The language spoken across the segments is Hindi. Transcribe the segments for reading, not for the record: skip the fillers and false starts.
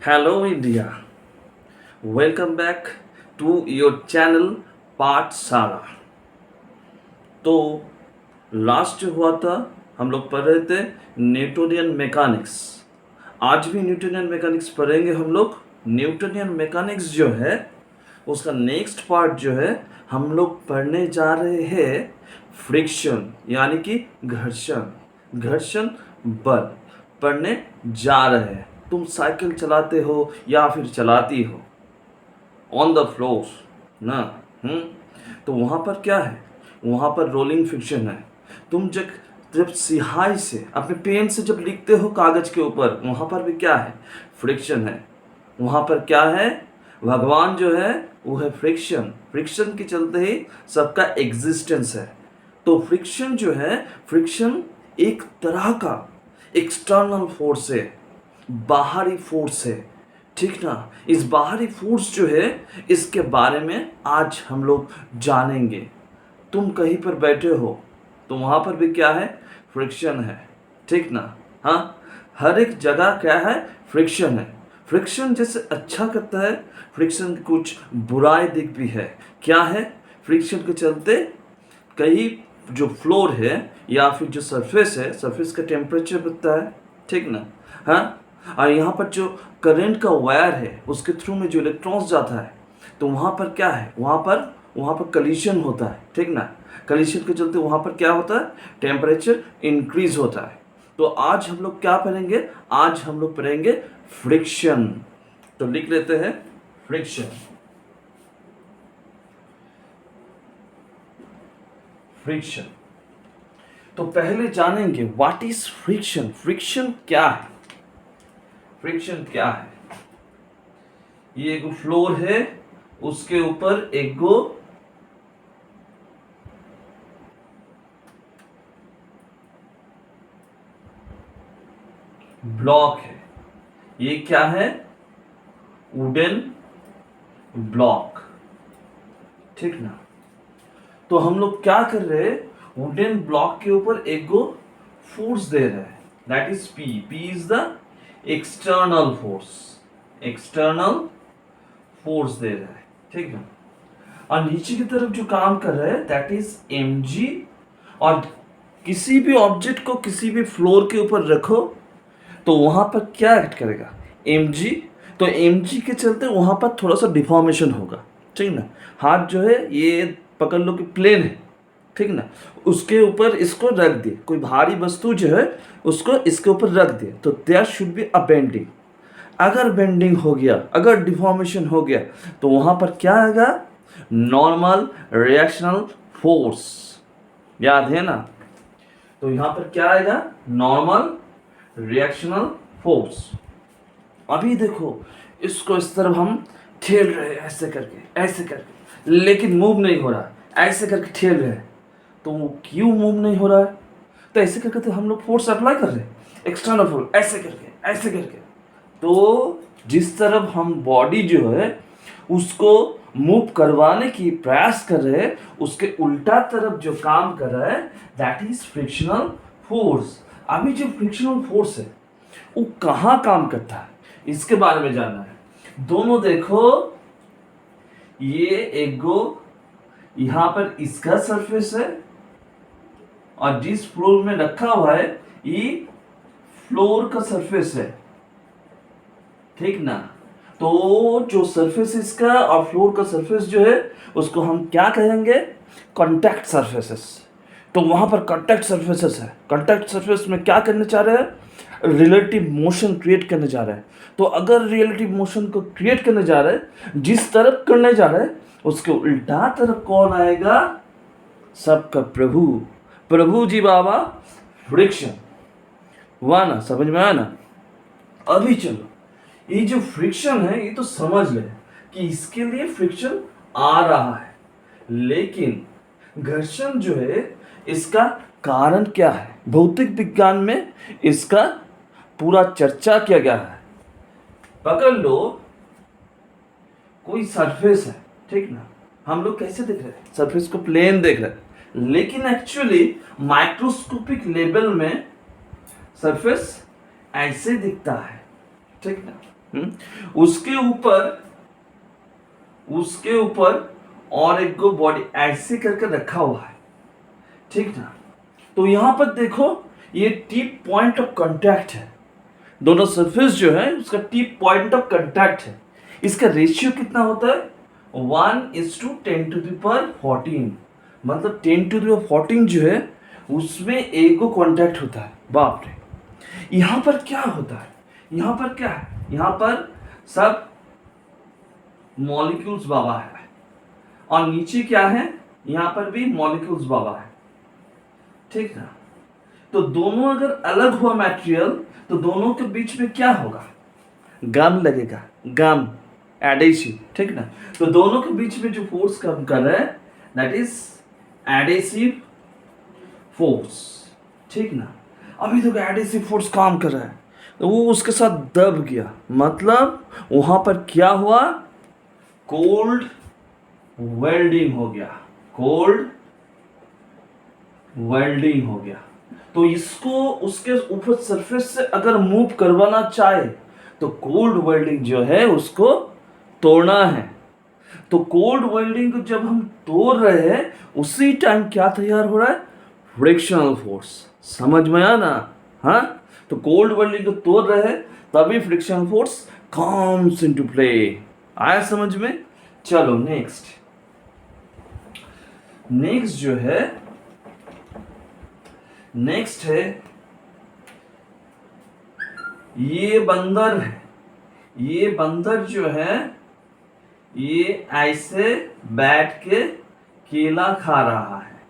Hello India, welcome back to your channel पाठशाला। तो लास्ट जो हुआ था हम लोग पढ़ रहे थे न्यूटोनियन मैकेनिक्स। आज भी न्यूटोनियन मैकेनिक्स पढ़ेंगे हम लोग। न्यूटोनियन मैकेनिक्स जो है उसका नेक्स्ट पार्ट जो है हम लोग पढ़ने जा रहे हैं फ्रिक्शन यानी कि घर्षण बल पढ़ने जा रहे हैं। तुम साइकिल चलाते हो या फिर चलाती हो ऑन द फ्लोर ना। तो वहाँ पर क्या है, वहाँ पर रोलिंग फ्रिक्शन है। तुम जब स्याही से अपने पेन से जब लिखते हो कागज के ऊपर, वहाँ पर भी क्या है, फ्रिक्शन है। वहाँ पर क्या है, भगवान जो है वो है फ्रिक्शन के चलते ही सबका एग्जिस्टेंस है। तो फ्रिक्शन जो है, फ्रिक्शन एक तरह का एक्सटर्नल फोर्स है, बाहरी फोर्स है, ठीक ना। इस बाहरी फोर्स जो है इसके बारे में आज हम लोग जानेंगे। तुम कहीं पर बैठे हो तो वहाँ पर भी क्या है, फ्रिक्शन है, ठीक ना। हाँ, हर एक जगह क्या है, फ्रिक्शन है। फ्रिक्शन जैसे अच्छा करता है, फ्रिक्शन की कुछ बुराई दिख भी है। क्या है, फ्रिक्शन के चलते कई जो फ्लोर है या फिर जो सरफेस है, सरफेस का टेम्परेचर बढ़ता है, ठीक ना। हाँ, और यहाँ पर जो करंट का वायर है उसके थ्रू में जो इलेक्ट्रॉन्स जाता है, तो वहाँ पर क्या है, वहाँ पर कलीशन होता है, ठीक ना। कलीशन के चलते वहाँ पर क्या होता है, टेम्परेचर इंक्रीज होता है। तो आज हम लोग क्या पढ़ेंगे, आज हम लोग पढ़ेंगे फ्रिक्शन। तो लिख लेते हैं फ्रिक्शन। फ्रिक्शन तो पहले जानेंगे व्हाट इज फ्रिक्शन। फ्रिक्शन क्या है, फ्रिक्शन क्या है। ये एक फ्लोर है, उसके ऊपर एक गो ब्लॉक है। ये क्या है, वुडन ब्लॉक, ठीक ना। तो हम लोग क्या कर रहे हैं, वुडन ब्लॉक के ऊपर एक गो फोर्स दे रहे हैं, that is P is the external force दे रहा है, ठीक है। और नीचे की तरफ जो काम कर रहा है दैट इज mg। और किसी भी ऑब्जेक्ट को किसी भी फ्लोर के ऊपर रखो तो वहां पर क्या एक्ट करेगा, mg। तो mg के चलते वहां पर थोड़ा सा डिफॉर्मेशन होगा, ठीक ना। हाथ जो है ये पकड़ लो कि प्लेन है, ठीक ना, उसके ऊपर इसको रख दिए, कोई भारी वस्तु जो है उसको इसके ऊपर रख दिए, तो there should be a bending. अगर बेंडिंग हो गया, अगर डिफॉर्मेशन हो गया, तो वहां पर क्या आएगा, नॉर्मल रिएक्शनल फोर्स। याद है ना। तो यहां पर क्या आएगा, नॉर्मल रिएक्शनल फोर्स। अभी देखो, इसको इस तरफ हम ठेल रहे हैं ऐसे करके, लेकिन मूव नहीं हो रहा, ऐसे करके ठेल रहे हैं। तो वो क्यों मूव नहीं हो रहा है, तो ऐसे करके तो हम लोग फोर्स अप्लाई कर रहे हैं, एक्सटर्नल फोर्स, ऐसे करके। तो जिस तरफ हम बॉडी जो है उसको मूव करवाने की प्रयास कर रहे हैं, उसके उल्टा तरफ जो काम कर रहा है दैट इज फ्रिक्शनल फोर्स। अभी जो फ्रिक्शनल फोर्स है वो कहाँ काम करता है, इसके बारे में जानना है। दोनों देखो, ये एक गो यहां पर इसका सरफेस है और जिस फ्लोर में रखा हुआ है ये फ्लोर का सरफेस है, ठीक ना। तो जो सरफेस इसका और फ्लोर का सरफेस जो है उसको हम क्या कहेंगे, कॉन्टैक्ट सरफेसेस। तो वहां पर कॉन्टैक्ट सरफेसेस है। कॉन्टैक्ट सरफेस में क्या करने चाह रहे हैं, रिलेटिव मोशन क्रिएट करने जा रहे हैं। तो अगर रिलेटिव मोशन को क्रिएट करने जा रहे हैं, जिस तरफ करने जा रहे हैं उसके उल्टा तरफ कौन आएगा, सबका प्रभु जी बाबा, फ्रिक्शन। हुआ ना, समझ में आया ना। अभी चलो, ये जो फ्रिक्शन है ये तो समझ ले कि इसके लिए फ्रिक्शन आ रहा है, लेकिन घर्षण जो है इसका कारण क्या है, भौतिक विज्ञान में इसका पूरा चर्चा किया गया है। पकड़ लो, कोई सरफेस है, ठीक ना। हम लोग कैसे देख रहे हैं, सरफेस को प्लेन देख रहे हैं, लेकिन एक्चुअली माइक्रोस्कोपिक लेवल में सरफेस ऐसे दिखता है, ठीक ना। उसके ऊपर और एक को बॉडी ऐसे करके रखा हुआ है, ठीक ना। तो यहां पर देखो ये टिप पॉइंट ऑफ कांटेक्ट है, दोनों सरफेस जो है उसका टिप पॉइंट ऑफ कांटेक्ट है। इसका रेशियो कितना होता है 1:10⁻14, मतलब 10⁻14 जो है उसमें एक को कांटेक्ट होता है। बाप रे, यहां पर क्या होता है, यहां पर क्या है, यहां पर सब मॉलिक्यूल्स बाबा है और नीचे क्या है, यहां पर भी मॉलिक्यूल्स बाबा है, ठीक ना। तो दोनों अगर अलग हुआ मटेरियल तो दोनों के बीच में क्या होगा, गम लगेगा, गम एडेसिव, ठीक ना। तो दोनों के बीच में जो फोर्स काम कर रहा है दैट इज एडेसिव फोर्स, ठीक ना। अभी तो एडेसिव फोर्स काम कर रहा है तो वो उसके साथ दब गया, मतलब वहां पर क्या हुआ, कोल्ड वेल्डिंग हो गया, कोल्ड वेल्डिंग हो गया। तो इसको उसके ऊपर सरफेस से अगर मूव करवाना चाहे तो कोल्ड वेल्डिंग जो है उसको तोड़ना है। तो कोल्ड वेल्डिंग को जब हम तोड़ रहे हैं उसी टाइम क्या तैयार हो रहा है, फ्रिक्शनल फोर्स। समझ में आया ना, हाँ। तो कोल्ड वेल्डिंग को तोड़ रहे हैं तभी frictional force comes into play. आया समझ में। चलो नेक्स्ट जो है, नेक्स्ट है ये बंदर है, ये बंदर जो है ये ऐसे बैठ के केला खा रहा है,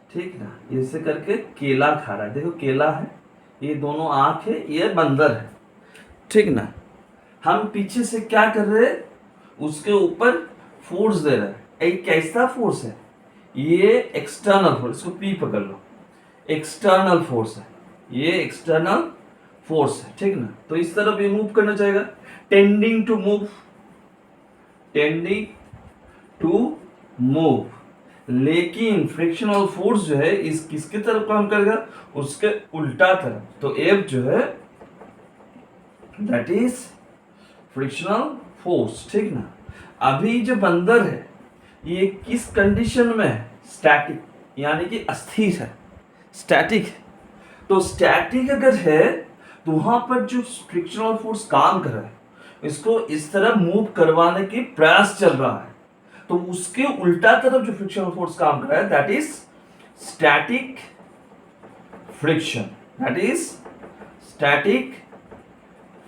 ठीक ना। ऐसे करके केला खा रहा है, देखो केला है, ये दोनों आंख है, ये बंदर है, ठीक ना। हम पीछे से क्या कर रहे हैं, उसके ऊपर फोर्स दे रहे हैं। एक कैसा फोर्स है, ये एक्सटर्नल फोर्स, इसको पी पकड़ लो, एक्सटर्नल फोर्स है, ये एक्सटर्नल फोर्स है, ठीक ना। तो इस तरफ ये मूव करना चाहेगा, tending to move, tending to move. लेकिन फ्रिक्शनल फोर्स जो है इस किसकी तरफ काम करेगा, उसके उल्टा तरफ। तो एफ जो है दैट इज फ्रिक्शनल फोर्स, ठीक ना। अभी जो बंदर है ये किस कंडीशन में है, स्टैटिक, यानी कि अस्थिर है, स्टैटिक है। तो स्टैटिक अगर है तो वहां पर जो फ्रिक्शनल फोर्स काम कर रहा है इसको इस तरह मूव करवाने की प्रयास चल रहा है, तो उसके उल्टा तरफ जो फ्रिक्शनल फोर्स काम कर रहा है that is static friction, that is static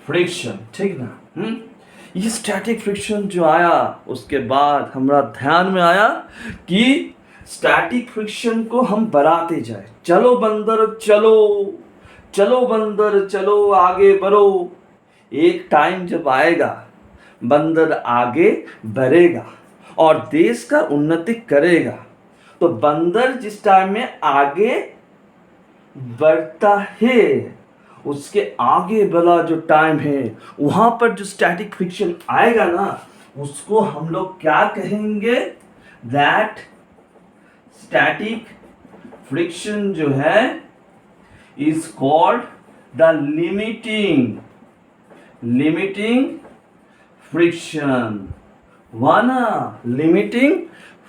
friction, ठीक ना। ये स्टैटिक फ्रिक्शन जो आया उसके बाद हमारा ध्यान में आया कि स्टैटिक फ्रिक्शन को हम बढ़ाते जाए, चलो बंदर चलो, चलो बंदर चलो, आगे बढ़ो। एक टाइम जब आएगा बंदर आगे बढ़ेगा और देश का उन्नति करेगा। तो बंदर जिस टाइम में आगे बढ़ता है उसके आगे वाला जो टाइम है वहां पर जो स्टैटिक फ्रिक्शन आएगा ना उसको हम लोग क्या कहेंगे, दैट स्टैटिक फ्रिक्शन जो है is called the limiting friction, limiting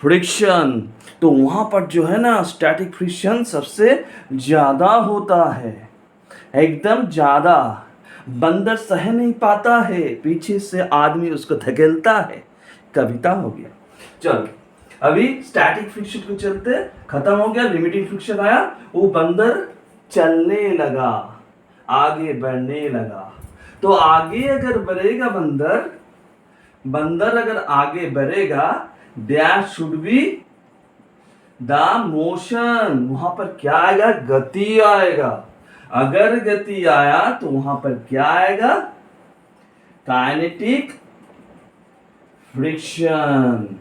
friction. तो वहां पर जो है ना स्टैटिक फ्रिक्शन सबसे ज्यादा होता है, एकदम ज्यादा। बंदर सह नहीं पाता है, पीछे से आदमी उसको धकेलता है। कविता हो गया। चलो अभी स्टैटिक फ्रिक्शन को चलते खत्म हो गया, लिमिटिंग फ्रिक्शन आया, वो बंदर चलने लगा, आगे बढ़ने लगा। तो आगे अगर बढ़ेगा बंदर अगर आगे बढ़ेगा there should be the motion, वहां पर क्या आएगा, गति आएगा। अगर गति आया तो वहां पर क्या आएगा, काइनेटिक फ्रिक्शन।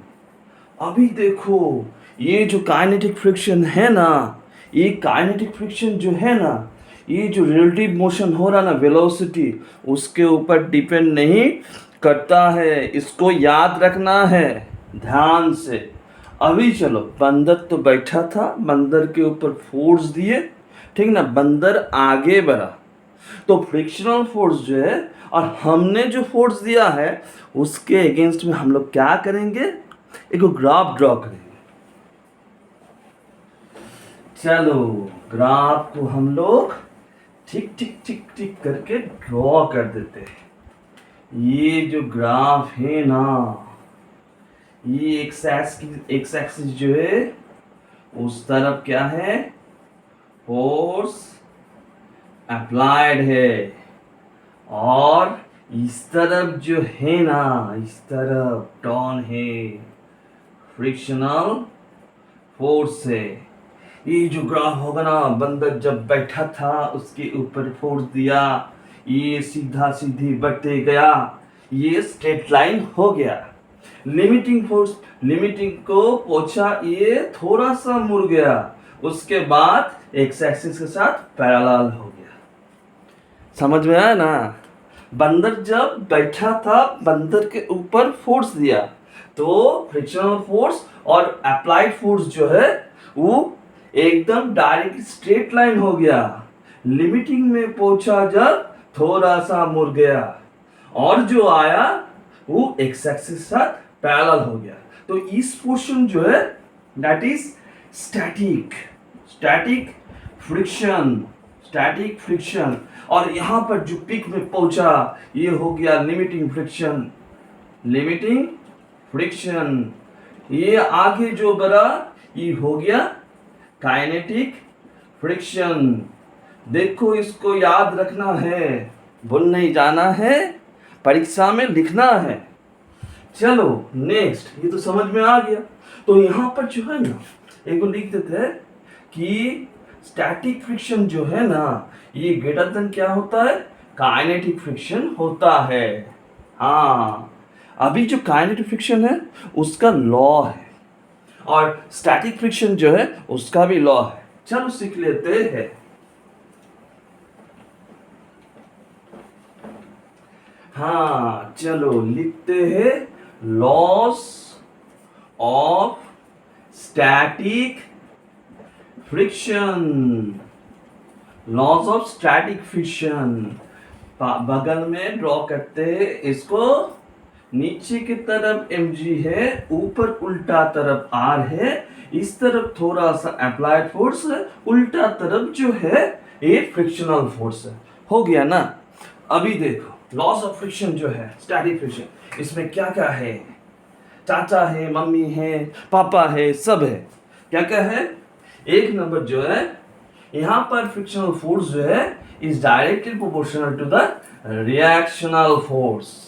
अभी देखो ये जो काइनेटिक फ्रिक्शन है ना, ये काइनेटिक फ्रिक्शन जो है ना, ये जो रिलेटिव मोशन हो रहा ना वेलोसिटी, उसके ऊपर डिपेंड नहीं करता है। इसको याद रखना है ध्यान से। अभी चलो बंदर तो बैठा था, बंदर के ऊपर फोर्स दिए, ठीक ना, बंदर आगे बढ़ा। तो फ्रिक्शनल फोर्स जो है और हमने जो फोर्स दिया है उसके अगेंस्ट में हम लोग क्या करेंगे, एक ग्राफ ड्रॉ करेंगे। चलो ग्राफ को हम लोग ठीक ठीक ठीक ठीक करके ड्रॉ कर देते हैं। ये जो ग्राफ है ना, ये एक्स एक्सिस जो है उस तरफ क्या है, फोर्स अप्लाइड है, और इस तरफ जो है ना, इस तरफ डाउन है, फ्रिक्शनल फोर्स है। ये जो ग्राफ होगा ना, बंदर जब बैठा था उसके ऊपर फोर्स दिया, ये सीधा सीधी बढ़ते गया, ये स्ट्रेट लाइन हो गया। लिमिटिंग फोर्स, लिमिटिंग को पहुंचा, ये थोड़ा सा मुड़ गया, उसके बाद एक्स एक्सिस के साथ पैरेलल हो गया। समझ में आया ना? बंदर जब बैठा था, बंदर के ऊपर फोर्स दिया तो फ्रिक्शनल फोर्स और अप्लाइड फोर्स जो है वो एकदम डायरेक्ट स्ट्रेट लाइन हो गया। लिमिटिंग में पहुंचा जब थोड़ा सा मुड़ गया, और जो आया वो एक्स एक्सिस के साथ पैरेलल हो गया। तो इस पोर्शन जो है that is static, static friction, static friction. और यहां पर जो पीक में पहुंचा ये हो गया लिमिटिंग फ्रिक्शन, लिमिटिंग फ्रिक्शन। ये आगे जो बढ़ा ये हो गया काइनेटिक फ्रिक्शन। देखो इसको याद रखना है, भूल नहीं जाना है, परीक्षा में लिखना है। चलो नेक्स्ट, ये तो समझ में आ गया। तो यहां पर जो है ना, एक लिख देते हैं कि स्टैटिक फ्रिक्शन जो है ना, ये ग्रेटर देन क्या होता है, काइनेटिक फ्रिक्शन होता है। हाँ, अभी जो काइनेटिक फ्रिक्शन है उसका लॉ है, और स्टैटिक फ्रिक्शन जो है उसका भी लॉ है। चलो सीख लेते हैं। हाँ चलो लिखते हैं, loss of static friction, loss of static friction. बगल में ड्रॉ करते हैं इसको, नीचे की तरफ mg है, ऊपर उल्टा तरफ r है, इस तरफ थोड़ा सा अप्लाइड फोर्स है, उल्टा तरफ जो है ये फ्रिक्शनल फोर्स है। हो गया ना? अभी देखो लॉस ऑफ फ्रिक्शन जो है स्टैटिक फ्रिक्शन, इसमें क्या क्या है, चाचा है, मम्मी है, पापा है, सब है। क्या क्या है? एक नंबर जो है यहाँ पर फ्रिक्शनल फोर्स जो है is directly proportional to the reactional force.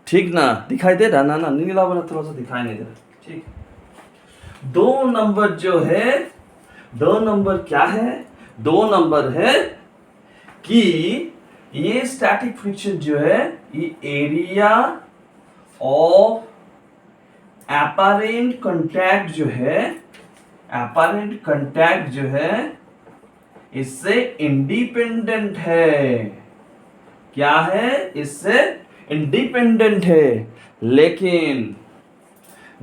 ठीक ना? दिखाई दे रहा ना? नीला वाला थोड़ा सा दिखाई नहीं दे रहा। ठीक। दो नंबर जो है, दो नंबर क्या है, दो नंबर है कि ये स्टैटिक फ्रिक्शन जो है ये एरिया ऑफ अपैरेंट कांटेक्ट जो है, अपैरेंट कांटेक्ट जो है इससे इंडिपेंडेंट है। क्या है? इससे इंडिपेंडेंट है। लेकिन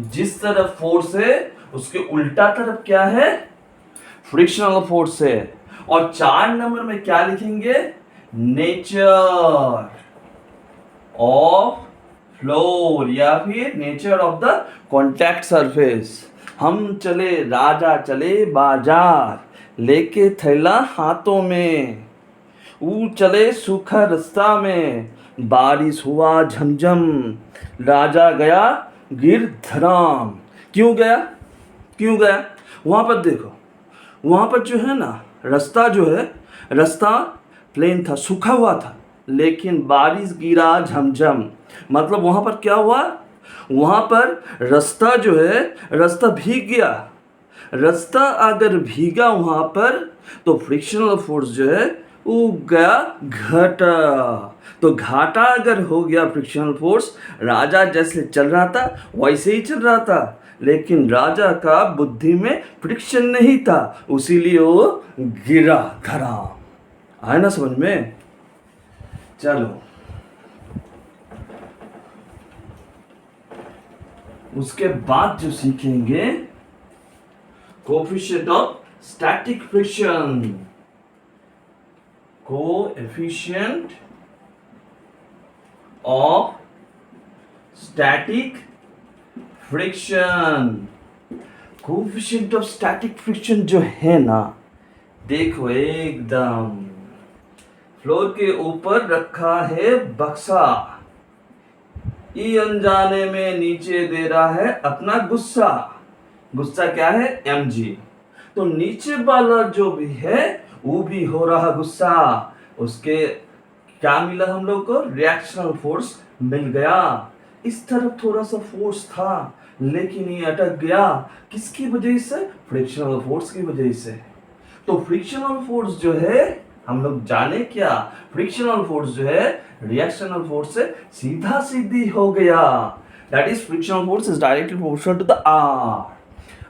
जिस तरफ फोर्स है उसके उल्टा तरफ क्या है, फ्रिक्शनल फोर्स है। और 4 नंबर में क्या लिखेंगे, नेचर ऑफ फ्लोर या फिर nature of the contact surface. हम चले, राजा चले बाजार लेके थैला हाथों में, वो चले सूखा रास्ता में, बारिश हुआ झमझम, राजा गया गिरधराम। क्यों गया? क्यों गया? वहाँ पर देखो, वहाँ पर जो है ना रास्ता जो है, रास्ता प्लेन था, सूखा हुआ था, लेकिन बारिश गिरा झमझम, मतलब वहाँ पर क्या हुआ, वहाँ पर रास्ता जो है, रास्ता भीग गया। रास्ता अगर भीगा वहाँ पर तो फ्रिक्शनल फोर्स जो है वो गया घटा। तो घाटा अगर हो गया फ्रिक्शनल फोर्स, राजा जैसे चल रहा था वैसे ही चल रहा था, लेकिन राजा का बुद्धि में फ्रिक्शन नहीं था, उसीलिए वो गिरा धड़ाम। आया ना समझ में? चलो उसके बाद जो सीखेंगे coefficient of static friction, coefficient of static friction. Coefficient of static friction जो है ना, देखो एकदम फ्लोर के ऊपर रखा है बक्सा, ये अनजाने में नीचे दे रहा है अपना गुस्सा। गुस्सा क्या है? mg। तो नीचे वाला जो भी है वो भी हो रहा गुस्सा, उसके क्या मिला हम लोग को? रिएक्शनल फोर्स मिल गया। इस तरफ थोड़ा सा फोर्स था लेकिन ये अटक गया, किसकी वजह से? फ्रिक्शनल फोर्स की वजह से। तो फ्रिक्शनल फोर्स जो है, हम लोग जाने क्या, फ्रिक्शनल फोर्स जो है रिएक्शनल फोर्स से सीधा सीधी हो गया। That is frictional force is directly proportional to the R.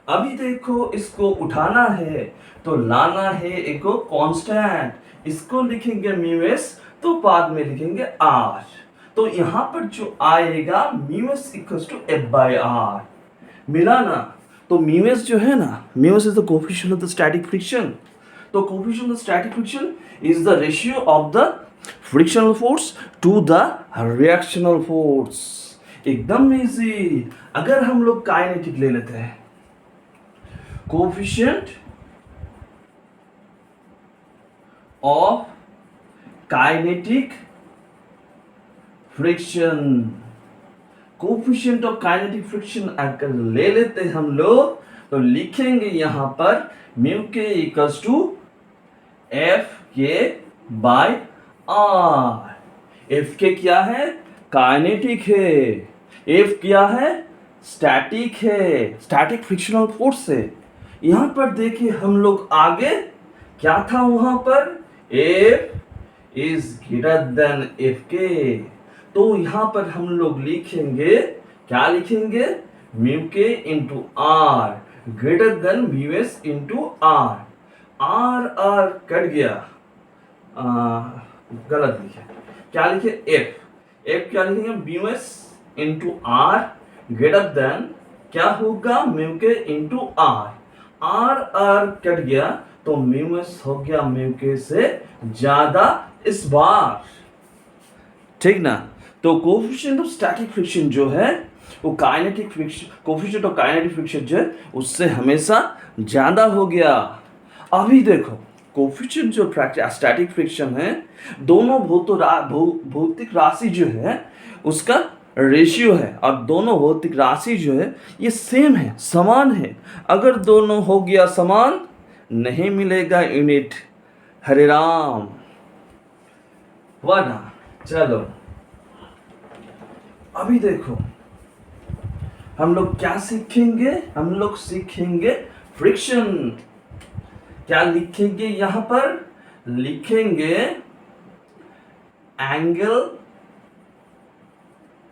अभी देखो इसको उठाना है तो लाना है एक कांस्टेंट, इसको लिखेंगे म्यू एस, तो बाद में लिखेंगे आर। तो यहां पर जो आएगा mu S equals to F by R, मिला ना? तो म्यू एस जो है ना, mu s is the coefficient of the static friction. तो coefficient of static friction is the ratio of the frictional force to the reactional force. एकदम इजी। अगर हम लोग काइनेटिक ले लेते हैं, coefficient of kinetic friction, coefficient of kinetic friction अगर ले लेते हैं हम लोग, तो लिखेंगे यहां पर म्यू के इक्वल्स टू एफ के बाय आर। एफ के क्या है? काइनेटिक है। एफ क्या है? स्टैटिक है, स्टैटिक फ्रिक्शनल फोर्स है। यहां पर देखिए हम लोग आगे क्या था वहां पर? F is greater than F के। तो यहां पर हम लोग लिखेंगे, क्या लिखेंगे? Mu K into R greater than mu S into R. R R cut गया, गलत लिखे, क्या लिखे? एफ। एफ क्या लिखेंगे? Mu S into R greater than क्या होगा? Mu K into R. R R cut गया तो म्यू एस हो गया म्यू के से ज्यादा इस बार, ठीक ना? तो कोएफिशिएंट ऑफ स्टैटिक फ्रिक्शन जो है वो kinetic friction, coefficient of kinetic friction जो है उससे हमेशा ज्यादा हो गया। अभी देखो कोएफिशिएंट जो स्टैटिक फ्रिक्शन है, दोनों भौतिक राशि जो है उसका रेशियो है, और दोनों भौतिक राशि जो है ये सेम है, समान है। अगर दोनों हो गया समान, नहीं मिलेगा यूनिट। हरे राम, वरना चलो अभी देखो हम लोग क्या सीखेंगे? हम लोग सीखेंगे फ्रिक्शन। क्या लिखेंगे यहां पर? लिखेंगे एंगल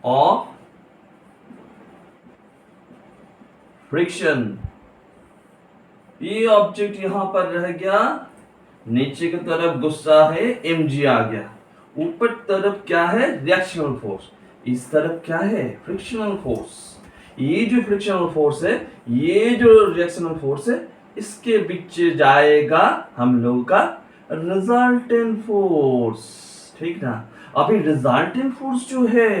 ऑफ फ्रिक्शन। ये ऑब्जेक्ट यहां पर रह गया, नीचे की तरफ गुस्सा है mg आ गया, ऊपर तरफ क्या है? रिएक्शनल फोर्स, इस तरफ क्या है? Frictional force. ये जो फ्रिक्शनल फोर्स है, ये जो रिएक्शनल फोर्स है, इसके बीच जाएगा हम लोगों का रिजल्टेंट फोर्स, ठीक ना? अभी रिजल्टेंट फोर्स जो है,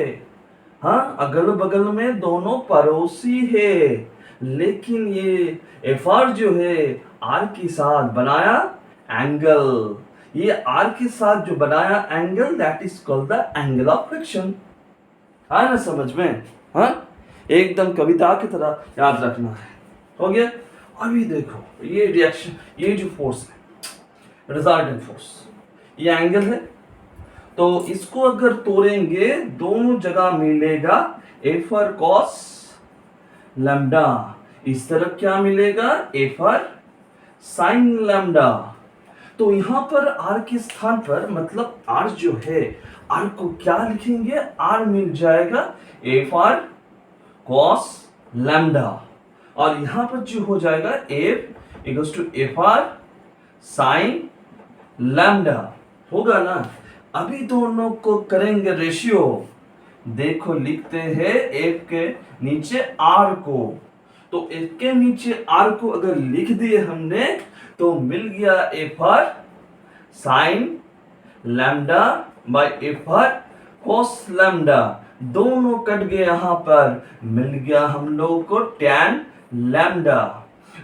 हाँ, अगल बगल में दोनों पड़ोसी है, लेकिन ये एफ आर जो है आर के साथ बनाया एंगल, ये आर के साथ जो बनाया angle, that is called the angle of friction. आया ना समझ में? हाँ, एकदम कविता की तरह याद रखना है। हो गया? अभी देखो ये रिएक्शन, ये जो फोर्स है रिजल्टेंट फोर्स, ये एंगल है, तो इसको अगर तोड़ेंगे दोनों जगह मिलेगा एफ आर कॉस लैम्डा, इस तरफ क्या मिलेगा? F R sine lambda. तो यहां पर आर के स्थान पर, मतलब आर जो है, आर को क्या लिखेंगे? आर मिल जाएगा एफ आर कॉस लैम्डा, और यहां पर जो हो जाएगा F equals to F R sine lambda, होगा ना? अभी दोनों को करेंगे रेशियो। देखो लिखते हैं एफ के नीचे आर को, तो एफ के नीचे आर को अगर लिख दिए हमने तो मिल गया F R sine lambda by A पर कॉस लैम्डा, दोनों कट गए, यहाँ पर मिल गया हम लोगों को tan लैम्डा।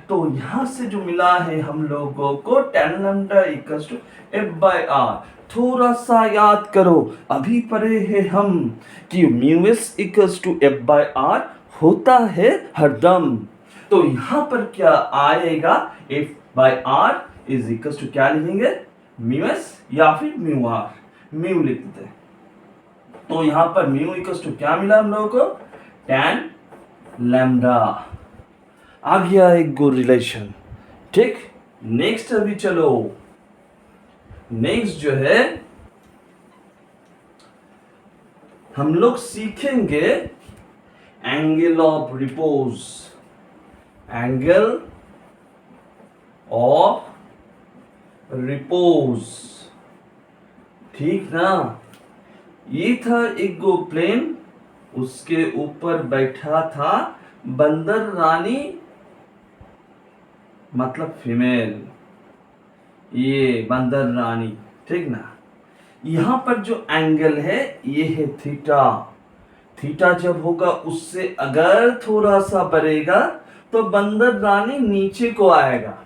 तो यहाँ से जो मिला है हम लोगों को tan lambda equals to F by R. थोड़ा सा याद करो, अभी पढ़े हैं हम कि mu S equals to F by R होता है हरदम। तो यहाँ पर क्या आएगा, F by R is equals to क्या लिखेंगे, म्यू एस या फिर म्यू आर, म्यू लिख देते हैं। तो यहाँ पर म्यू इक्वल्स टू क्या मिला हम लोगों को, tan लैम्डा। आ गया एक गुड रिलेशन, ठीक। नेक्स्ट अभी चलो, नेक्स्ट जो है हम लोग सीखेंगे angle of repose, angle of repose, ठीक ना। ये था एक गो प्लेन, उसके ऊपर बैठा था बंदर रानी, मतलब फीमेल, ये बंदर रानी, ठीक ना। यहाँ पर जो एंगल है ये है थीटा। थीटा जब होगा उससे अगर थोड़ा सा बढ़ेगा तो बंदर रानी नीचे को आएगा,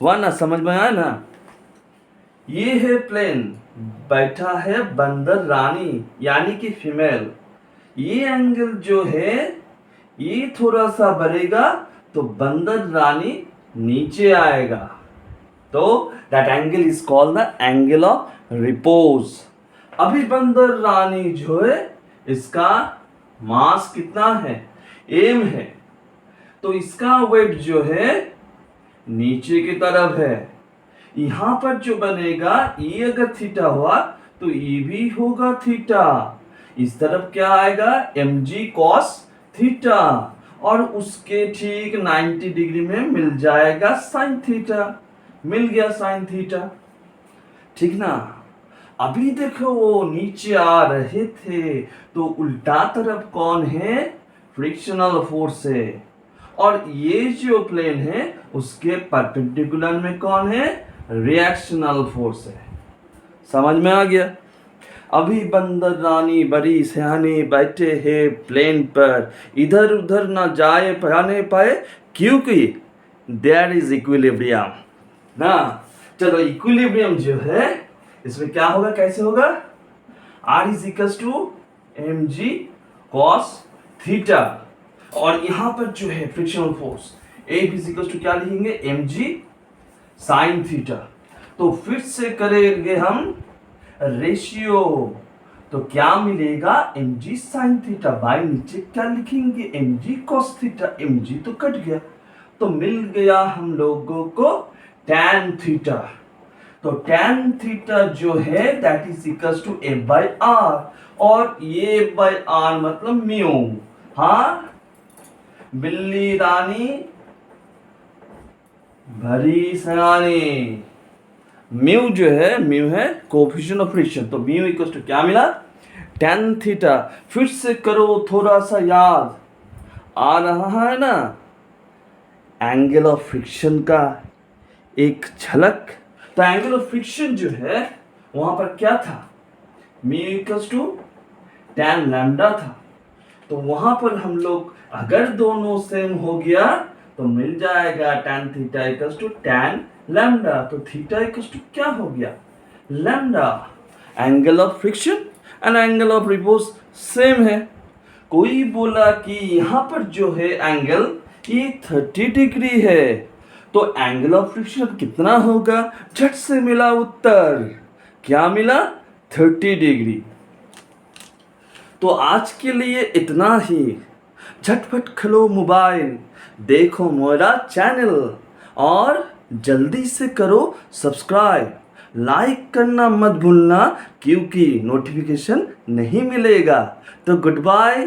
वह ना, समझ में आया ना। ये है प्लेन, बैठा है बंदर रानी यानी कि फीमेल। ये एंगल जो है ये थोड़ा सा बढ़ेगा तो बंदर रानी नीचे आएगा, तो that angle is called the angle of repose. अभी बंदर रानी जो है इसका मास कितना है, एम है, तो इसका वेट जो है नीचे की तरफ है। यहां पर जो बनेगा ये अगर थीटा हुआ तो ये भी होगा थीटा, इस तरफ क्या आएगा, mg cos थीटा, और उसके ठीक 90 डिग्री में मिल जाएगा साइन थीटा, मिल गया साइन थीटा, ठीक ना। अभी देखो वो नीचे आ रहे थे तो उल्टा तरफ कौन है, फ्रिक्शनल फोर्स है, और ये जो प्लेन है उसके परपेंडिकुलर में कौन है, रिएक्शनल फोर्स है। समझ में आ गया। अभी बंदर रानी बड़ी सियाने बैठे हैं प्लेन पर, इधर उधर ना जाए पाने पाए, क्योंकि देयर इज इक्विलिब्रियम ना। चलो इक्विलिब्रियम जो है इसमें क्या होगा, कैसे होगा, R is equals to mg cos theta, और यहां पर जो है frictional force F is equals to क्या लिखेंगे, mg sin थीटा। तो फिर से करेंगे हम रेशियो, तो क्या मिलेगा, mg sin थीटा बाय नीचे क्या लिखेंगे, mg cos थीटा, mg तो कट गया, तो मिल गया हम लोगों को tan थीटा। तो tan थीटा जो है that is equals to f by r, और ये f बाय r मतलब म्यू। हाँ, बिल्ली रानी भरी सयानी, म्यू जो है, म्यू है कोएफिशिएंट ऑफ फ्रिक्शन, तो म्यू इक्वल्स टू क्या मिला, tan थीटा। फिर से करो, थोड़ा सा याद आ रहा है ना, एंगल ऑफ फ्रिक्शन का एक झलक। तो एंगल ऑफ फ्रिक्शन जो है वहां पर क्या था, mu equals to tan lambda था, तो वहां पर हम लोग अगर दोनों सेम हो गया तो मिल जाएगा tan theta equals to tan lambda. तो थीटा इक्वल्स टू क्या हो गया, lambda. Angle of friction and angle of repose same है। कोई बोला कि यहां पर जो है एंगल ये 30 डिग्री है, तो एंगल ऑफ फ्रिक्शन कितना होगा, झट से मिला उत्तर, क्या मिला, 30 डिग्री। तो आज के लिए इतना ही। झटपट खोलो मोबाइल, देखो मेरा चैनल, और जल्दी से करो सब्सक्राइब, लाइक करना मत भूलना, क्योंकि नोटिफिकेशन नहीं मिलेगा। तो गुड बाय।